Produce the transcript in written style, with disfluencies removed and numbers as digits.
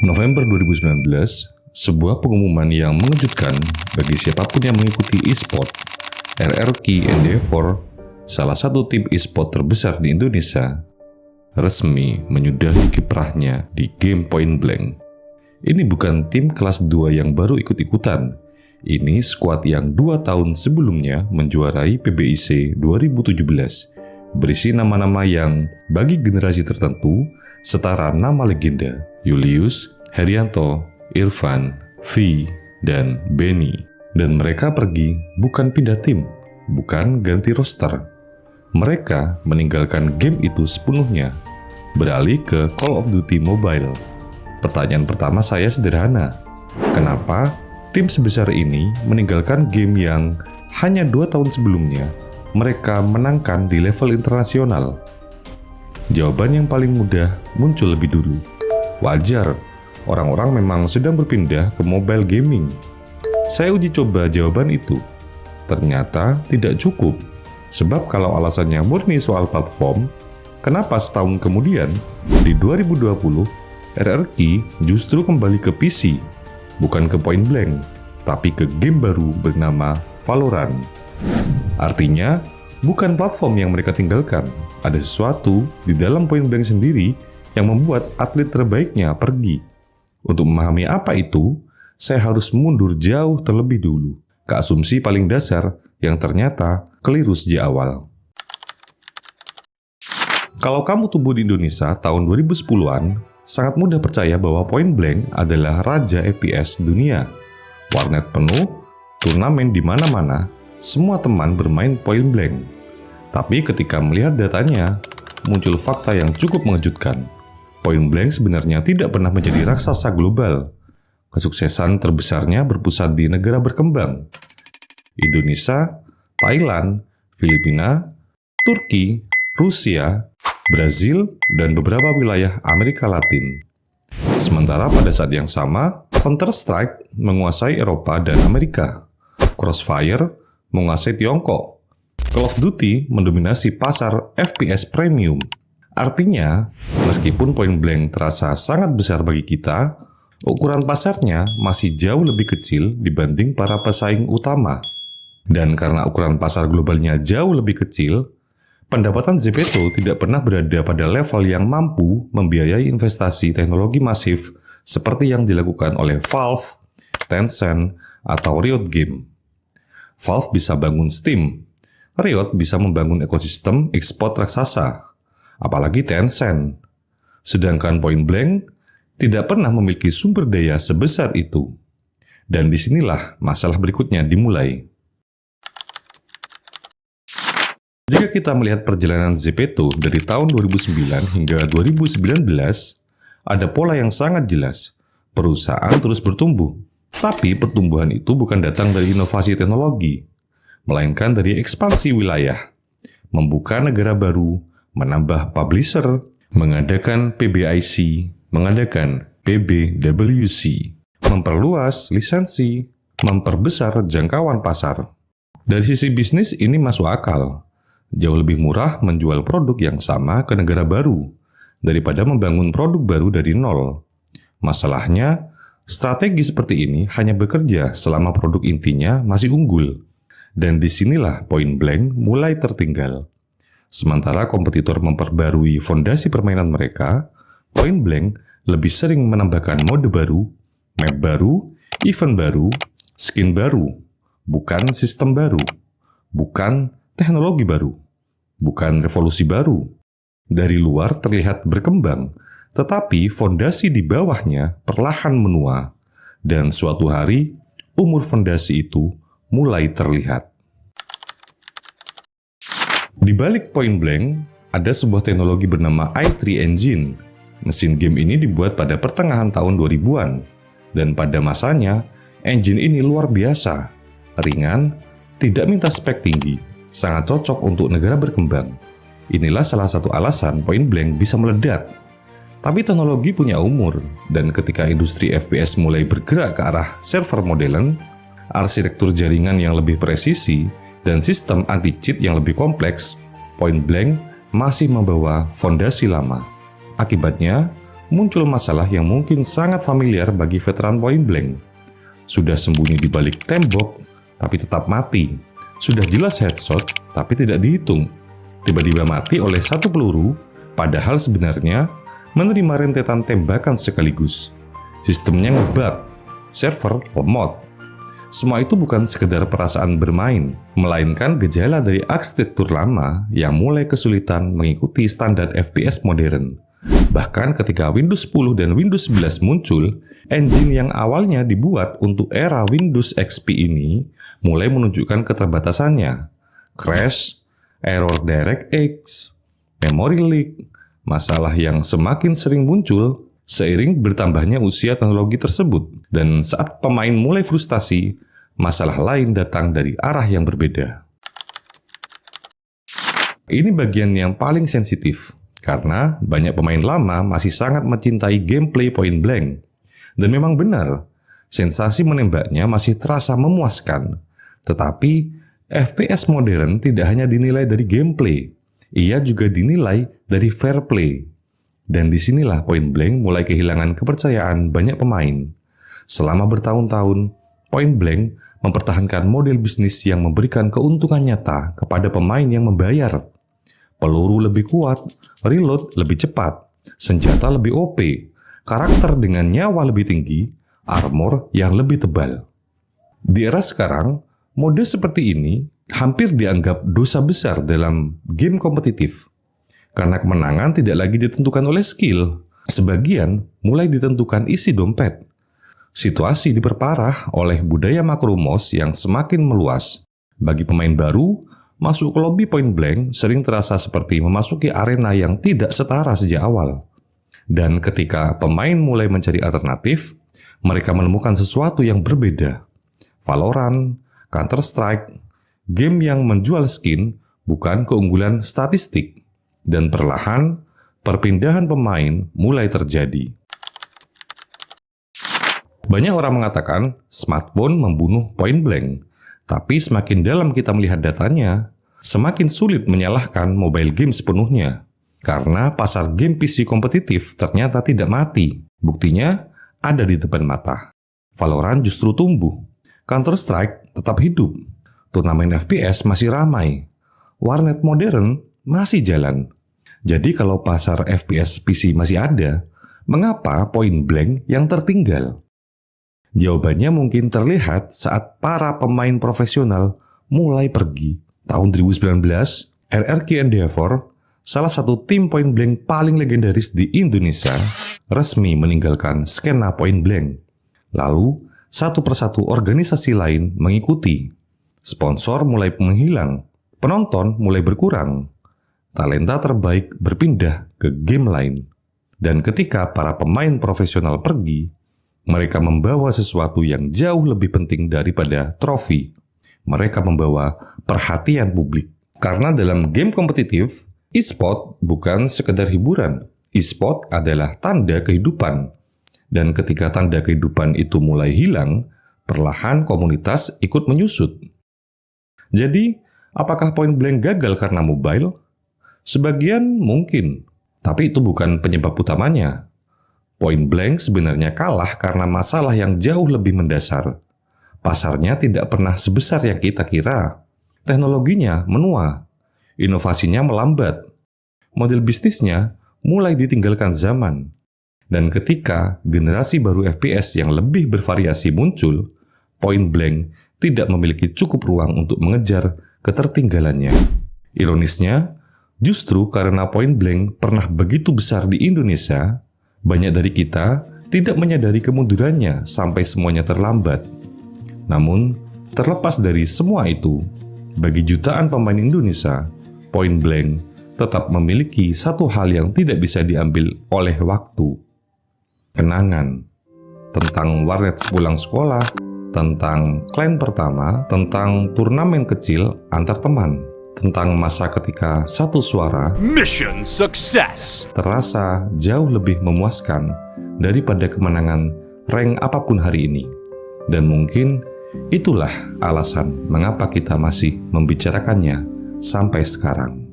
November 2019, sebuah pengumuman yang mengejutkan bagi siapapun yang mengikuti e-sport. RRQ Endeavor, salah satu tim e-sport terbesar di Indonesia, resmi menyudahi kiprahnya di game Point Blank. Ini bukan tim kelas 2 yang baru ikut-ikutan. Ini skuad yang 2 tahun sebelumnya menjuarai PBIC 2017, berisi nama-nama yang bagi generasi tertentu setara nama legenda: Julius, Herianto, Irfan, V, dan Benny. Dan mereka pergi bukan pindah tim, bukan ganti roster. Mereka meninggalkan game itu sepenuhnya, beralih ke Call of Duty Mobile. Pertanyaan pertama saya sederhana: kenapa tim sebesar ini meninggalkan game yang hanya 2 tahun sebelumnya mereka menangkan di level internasional? Jawaban yang paling mudah muncul lebih dulu. Wajar, orang-orang memang sedang berpindah ke mobile gaming. Saya uji coba jawaban itu. Ternyata tidak cukup, sebab kalau alasannya murni soal platform, kenapa setahun kemudian, di 2020, RRQ justru kembali ke PC, bukan ke Point Blank, tapi ke game baru bernama Valorant. Artinya, bukan platform yang mereka tinggalkan, ada sesuatu di dalam Point Blank sendiri yang membuat atlet terbaiknya pergi. Untuk memahami apa itu, saya harus mundur jauh terlebih dulu ke asumsi paling dasar yang ternyata keliru sejak awal. Kalau kamu tumbuh di Indonesia tahun 2010-an, sangat mudah percaya bahwa Point Blank adalah raja FPS dunia. Warnet penuh, turnamen di mana-mana, semua teman bermain Point Blank. Tapi ketika melihat datanya, muncul fakta yang cukup mengejutkan. Point Blank sebenarnya tidak pernah menjadi raksasa global. Kesuksesan terbesarnya berpusat di negara berkembang: Indonesia, Thailand, Filipina, Turki, Rusia, Brazil, dan beberapa wilayah Amerika Latin. Sementara pada saat yang sama, Counter-Strike menguasai Eropa dan Amerika. Crossfire menguasai Tiongkok. Call of Duty mendominasi pasar FPS premium. Artinya, meskipun Point Blank terasa sangat besar bagi kita, ukuran pasarnya masih jauh lebih kecil dibanding para pesaing utama. Dan karena ukuran pasar globalnya jauh lebih kecil, pendapatan Zepeto tidak pernah berada pada level yang mampu membiayai investasi teknologi masif seperti yang dilakukan oleh Valve, Tencent, atau Riot Games. Valve bisa bangun Steam, Riot bisa membangun ekosistem e-sport raksasa, apalagi Tencent. Sedangkan Point Blank tidak pernah memiliki sumber daya sebesar itu. Dan disinilah masalah berikutnya dimulai. Jika kita melihat perjalanan Zepeto dari tahun 2009 hingga 2019, ada pola yang sangat jelas. Perusahaan terus bertumbuh, tapi pertumbuhan itu bukan datang dari inovasi teknologi, melainkan dari ekspansi wilayah, membuka negara baru, menambah publisher, mengadakan PBIC, mengadakan PBWC, memperluas lisensi, memperbesar jangkauan pasar. Dari sisi bisnis ini masuk akal. Jauh lebih murah menjual produk yang sama ke negara baru daripada membangun produk baru dari nol. Masalahnya, strategi seperti ini hanya bekerja selama produk intinya masih unggul. Dan disinilah Point Blank mulai tertinggal. Sementara kompetitor memperbarui fondasi permainan mereka, Point Blank lebih sering menambahkan mode baru, map baru, event baru, skin baru, bukan sistem baru, bukan teknologi baru, bukan revolusi baru. Dari luar terlihat berkembang, tetapi fondasi di bawahnya perlahan menua, dan suatu hari umur fondasi itu mulai terlihat. Di balik Point Blank, ada sebuah teknologi bernama i3 Engine. Mesin game ini dibuat pada pertengahan tahun 2000-an, dan pada masanya, engine ini luar biasa, ringan, tidak minta spek tinggi, sangat cocok untuk negara berkembang. Inilah salah satu alasan Point Blank bisa meledak. Tapi teknologi punya umur, dan ketika industri FPS mulai bergerak ke arah server modern, arsitektur jaringan yang lebih presisi, dan sistem anti-cheat yang lebih kompleks, Point Blank masih membawa fondasi lama. Akibatnya, muncul masalah yang mungkin sangat familiar bagi veteran Point Blank. Sudah sembunyi di balik tembok, tapi tetap mati. Sudah jelas headshot, tapi tidak dihitung. Tiba-tiba mati oleh satu peluru, padahal sebenarnya menerima rentetan tembakan sekaligus. Sistemnya ngebug, server lemot. Semua itu bukan sekedar perasaan bermain, melainkan gejala dari arsitektur lama yang mulai kesulitan mengikuti standar FPS modern. Bahkan ketika Windows 10 dan Windows 11 muncul, engine yang awalnya dibuat untuk era Windows XP ini mulai menunjukkan keterbatasannya. Crash, error DirectX, memory leak, masalah yang semakin sering muncul seiring bertambahnya usia teknologi tersebut. Dan saat pemain mulai frustasi, masalah lain datang dari arah yang berbeda. Ini bagian yang paling sensitif, karena banyak pemain lama masih sangat mencintai gameplay Point Blank. Dan memang benar, sensasi menembaknya masih terasa memuaskan. Tetapi, FPS modern tidak hanya dinilai dari gameplay, ia juga dinilai dari fair play. Dan disinilah Point Blank mulai kehilangan kepercayaan banyak pemain. Selama bertahun-tahun, Point Blank mempertahankan model bisnis yang memberikan keuntungan nyata kepada pemain yang membayar. Peluru lebih kuat, reload lebih cepat, senjata lebih OP, karakter dengan nyawa lebih tinggi, armor yang lebih tebal. Di era sekarang, mode seperti ini hampir dianggap dosa besar dalam game kompetitif. Karena kemenangan tidak lagi ditentukan oleh skill, sebagian mulai ditentukan isi dompet. Situasi diperparah oleh budaya makromos yang semakin meluas. Bagi pemain baru, masuk ke lobby Point Blank sering terasa seperti memasuki arena yang tidak setara sejak awal. Dan ketika pemain mulai mencari alternatif, mereka menemukan sesuatu yang berbeda. Valorant, Counter-Strike, game yang menjual skin bukan keunggulan statistik. Dan perlahan, perpindahan pemain mulai terjadi. Banyak orang mengatakan smartphone membunuh Point Blank. Tapi semakin dalam kita melihat datanya, semakin sulit menyalahkan mobile game sepenuhnya. Karena pasar game PC kompetitif ternyata tidak mati. Buktinya ada di depan mata. Valorant justru tumbuh. Counter-Strike tetap hidup. Turnamen FPS masih ramai. Warnet modern masih jalan. Jadi kalau pasar FPS PC masih ada, mengapa Point Blank yang tertinggal? Jawabannya mungkin terlihat saat para pemain profesional mulai pergi. Tahun 2019, RRQ Endeavor, salah satu tim Point Blank paling legendaris di Indonesia, resmi meninggalkan skena Point Blank. Lalu, satu persatu organisasi lain mengikuti. Sponsor mulai menghilang, penonton mulai berkurang. Talenta terbaik berpindah ke game lain. Dan ketika para pemain profesional pergi, mereka membawa sesuatu yang jauh lebih penting daripada trofi. Mereka membawa perhatian publik. Karena dalam game kompetitif, e-sport bukan sekedar hiburan. E-sport adalah tanda kehidupan. Dan ketika tanda kehidupan itu mulai hilang, perlahan komunitas ikut menyusut. Jadi, apakah Point Blank gagal karena mobile? Sebagian mungkin, tapi itu bukan penyebab utamanya. Point Blank sebenarnya kalah karena masalah yang jauh lebih mendasar. Pasarnya tidak pernah sebesar yang kita kira. Teknologinya menua. Inovasinya melambat. Model bisnisnya mulai ditinggalkan zaman. Dan ketika generasi baru FPS yang lebih bervariasi muncul, Point Blank tidak memiliki cukup ruang untuk mengejar ketertinggalannya. Ironisnya, justru karena Point Blank pernah begitu besar di Indonesia, banyak dari kita tidak menyadari kemundurannya sampai semuanya terlambat. Namun, terlepas dari semua itu, bagi jutaan pemain Indonesia, Point Blank tetap memiliki satu hal yang tidak bisa diambil oleh waktu. Kenangan tentang warnet sepulang sekolah, tentang klan pertama, tentang turnamen kecil antar teman, tentang masa ketika satu suara Mission success! terasa jauh lebih memuaskan daripada kemenangan rank apapun hari ini. Dan mungkin itulah alasan mengapa kita masih membicarakannya sampai sekarang.